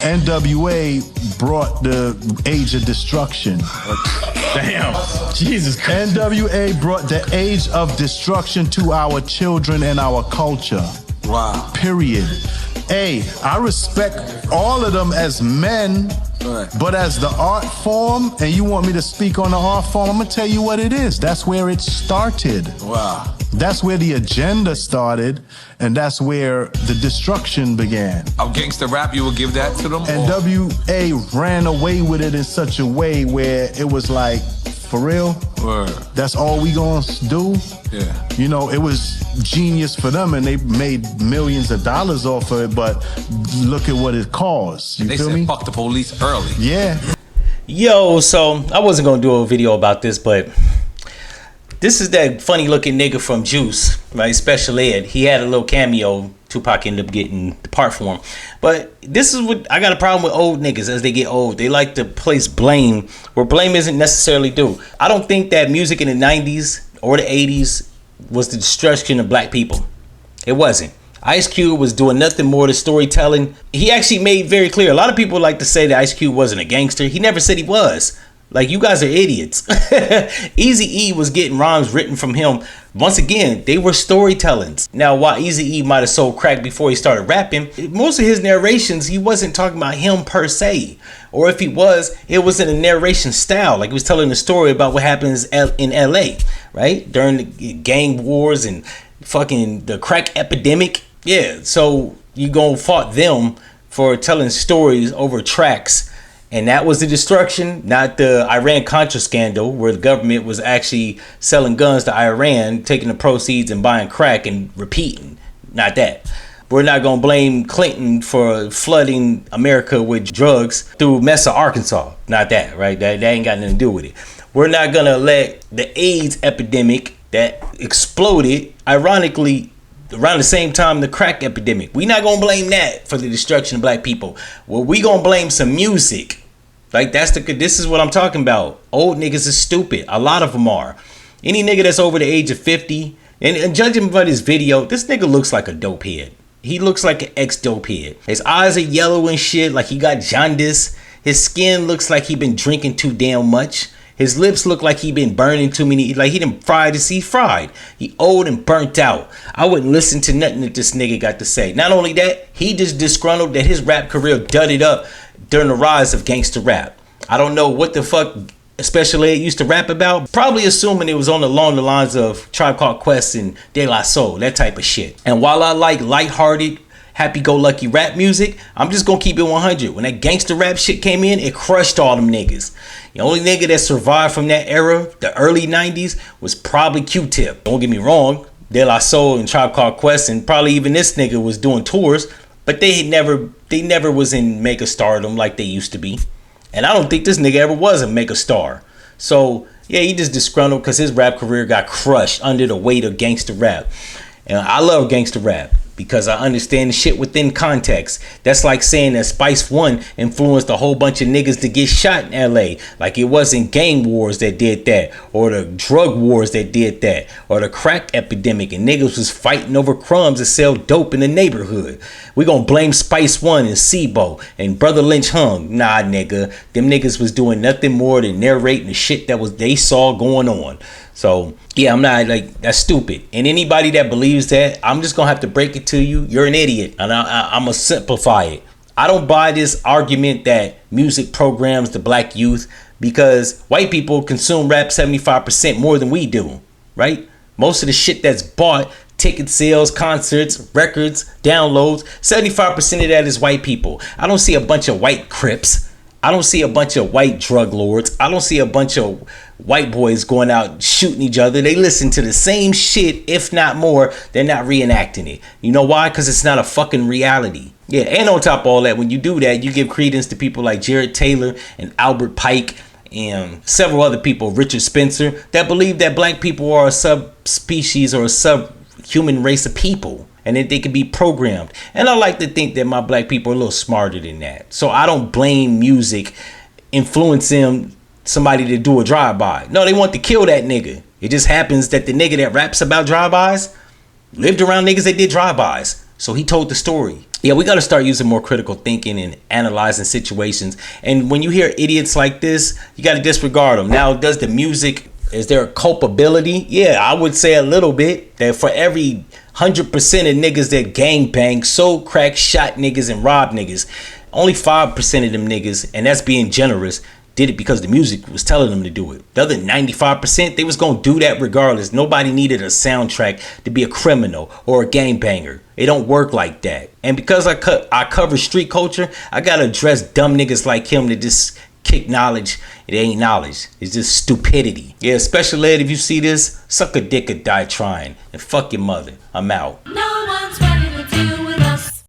NWA brought the age of destruction. Damn. Jesus Christ. NWA brought the age of destruction to our children and our culture. Wow. Period. Hey, I respect all of them as men, but as the art form, and you want me to speak on the art form, I'm gonna tell you what it is. That's where it started. Wow. That's where the agenda started, and that's where the destruction began. Of gangster rap, you would give that to them? And WA ran away with it in such a way where it was like, for real? Word. That's all we gonna do? Yeah. You know, it was genius for them, and they made millions of dollars off of it, but look at what it caused. You they feel said me? Fuck the police early. Yeah. Yo, so I wasn't gonna do a video about this, but this is that funny looking nigga from Juice, right? Special Ed. He had a little cameo. Tupac ended up getting the part for him. But this is what I got a problem with old niggas as they get old. They like to place blame where blame isn't necessarily due. I don't think that music in the 90s or the 80s was the destruction of black people. It wasn't. Ice Cube was doing nothing more to storytelling. He actually made very clear. A lot of people like to say that Ice Cube wasn't a gangster. He never said he was. Like, you guys are idiots. Eazy-E was getting rhymes written from him. Once again, they were storytellings. Now, while Eazy-E might have sold crack before he started rapping, most of his narrations, he wasn't talking about him per se. Or if he was, it was in a narration style. Like, he was telling a story about what happens in LA, right? During the gang wars and fucking the crack epidemic. Yeah, so you gonna fault them for telling stories over tracks. And that was the destruction, not the Iran-Contra scandal where the government was actually selling guns to Iran, taking the proceeds and buying crack and repeating. Not that. We're not going to blame Clinton for flooding America with drugs through Mesa, Arkansas. Not that, right? That ain't got nothing to do with it. We're not going to let the AIDS epidemic that exploded, ironically, around the same time the crack epidemic. We not gonna blame that for the destruction of black people. Well, we gonna blame some music. Like, this is what I'm talking about. Old niggas is stupid. A lot of them are. Any nigga that's over the age of 50, and judging by this video, this nigga looks like a dope head. He looks like an ex-dope head. His eyes are yellow and shit, like he got jaundice. His skin looks like he been drinking too damn much. His lips look like he been burning too many, like he done fried to see fried. He old and burnt out. I wouldn't listen to nothing that this nigga got to say. Not only that, he just disgruntled that his rap career dudded up during the rise of gangster rap. I don't know what the fuck Special Ed used to rap about. Probably assuming it was along the lines of Tribe Called Quest and De La Soul, that type of shit. And while I like lighthearted, happy-go-lucky rap music, I'm just gonna keep it 100. When that gangster rap shit came in, it crushed all them niggas. The only nigga that survived from that era, the early 90s, was probably Q-Tip. Don't get me wrong, De La Soul and Tribe Called Quest, and probably even this nigga was doing tours, but they never was in mega stardom like they used to be. And I don't think this nigga ever was a mega star. So yeah, he just disgruntled because his rap career got crushed under the weight of gangster rap. And I love gangster rap because I understand the shit within context. That's like saying that Spice One influenced a whole bunch of niggas to get shot in LA. Like it wasn't gang wars that did that, or the drug wars that did that, or the crack epidemic and niggas was fighting over crumbs to sell dope in the neighborhood. We gonna blame Spice One and SIBO and Brother Lynch hung. Nah, nigga. Them niggas was doing nothing more than narrating the shit that they saw going on. So yeah, I'm not like, that's stupid. And anybody that believes that, I'm just gonna have to break it to you. You're an idiot, and I'm gonna simplify it. I don't buy this argument that music programs the black youth because white people consume rap 75% more than we do, right? Most of the shit that's bought, ticket sales, concerts, records, downloads, 75% of that is white people. I don't see a bunch of white Crips. I don't see a bunch of white drug lords. I don't see a bunch of white boys going out shooting each other. They listen to the same shit, if not more. They're not reenacting it. You know why? Because it's not a fucking reality. Yeah, and on top of all that, when you do that, you give credence to people like Jared Taylor and Albert Pike and several other people, Richard Spencer, that believe that black people are a subspecies or a subhuman race of people, and that they can be programmed. And I like to think that my black people are a little smarter than that. So I don't blame music influencing somebody to do a drive-by. No, they want to kill that nigga. It just happens that the nigga that raps about drive-bys lived around niggas that did drive-bys. So he told the story. Yeah, we got to start using more critical thinking and analyzing situations. And when you hear idiots like this, you got to disregard them. Now, does the music, is there a culpability? Yeah, I would say a little bit. That for every 100% of niggas that gangbang, sold crack, shot niggas, and robbed niggas, only 5% of them niggas, and that's being generous, did it because the music was telling them to do it. The other 95%, they was gonna do that regardless. Nobody needed a soundtrack to be a criminal or a gangbanger. It don't work like that. And because I cover street culture, I gotta address dumb niggas like him that just kick knowledge. It ain't knowledge. It's just stupidity. Yeah, special ed, if you see this, suck a dick or die trying. And fuck your mother. I'm out. No one's